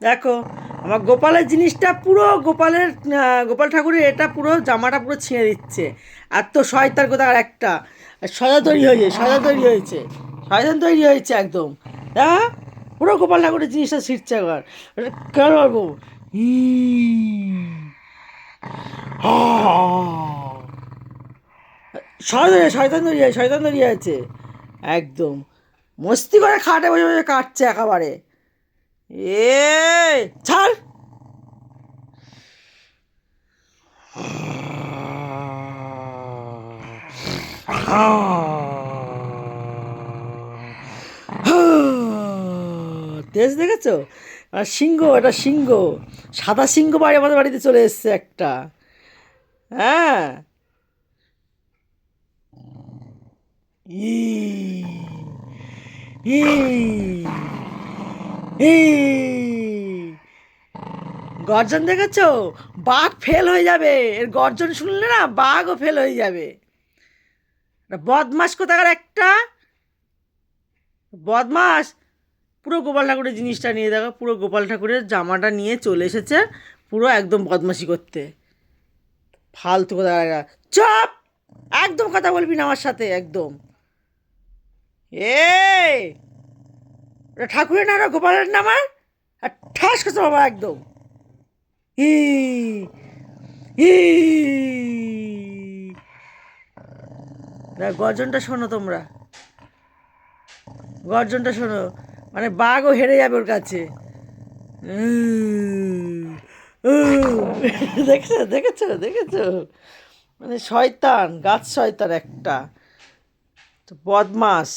দেখো আমার গোপালের জিনিসটা পুরো গোপাল ঠাকুরের এটা পুরো জামাটা পুরো ছিঁড়ে দিচ্ছে। এত শয়তান কোথাকার একটা শয়তান তৈরি হয়েছে শয়তান তৈরি হয়েছে একদম। দেখা পুরো গোপাল ঠাকুরের জিনিসটা ছিঁড়ছে একবার। এটা কেন বলবো শয়তান তৈরি হয়েছে একদম। মস্তি করে খাটে বসে বসে কাটছে একেবারে। ছাড়। তেজ দেখেছো? আর সিংহ, এটা সিংহ, সাদা সিংহ বাড়ি আমাদের বাড়িতে চলে এসছে একটা। হ্যাঁ। ই ই ই গর্জন দেখেছো? বাঘ ফেল হয়ে যাবে, এর গর্জন শুনলে না বাঘও ফেল হয়ে যাবে। বদমাস কোথাকার একটা বদমাস। পুরো গোপাল ঠাকুরের জিনিসটা নিয়ে দেখো, পুরো গোপাল ঠাকুরের জামাটা নিয়ে চলে এসেছে পুরো একদম বদমাশি করতে। ফালতু কোথাকার। চুপ, একদম কথা বলবি না আমার সাথে একদম। এ ওটা ঠাকুরের না, ওটা গোপালের নাম। আর ঠাস করছে বাবা একদম। ই ই গর্জনটা শোনো তোমরা, গর্জনটা শোনো, মানে বাঘও হেরে যাবে ওর কাছে। দেখেছো দেখেছো দেখেছো? মানে শয়তান, গাছ শয়তান একটা, তো বদমাস।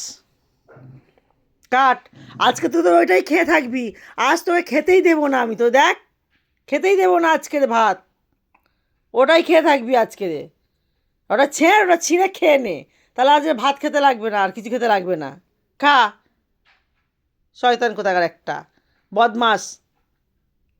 কাট, আজকে তুই তো ওইটাই খেয়ে থাকবি। আজ তোকে খেতেই দেবো না আমি তো, দেখ, খেতেই দেবো না আজকের ভাত। ওটাই খেয়ে থাকবি আজকে। ওটা ছিঁড়ে খেয়ে নে, তাহলে আজ ভাত খেতে লাগবে না, আর কিছু খেতে লাগবে না। খা, শয়তান কোথাকার একটা, বদমাস।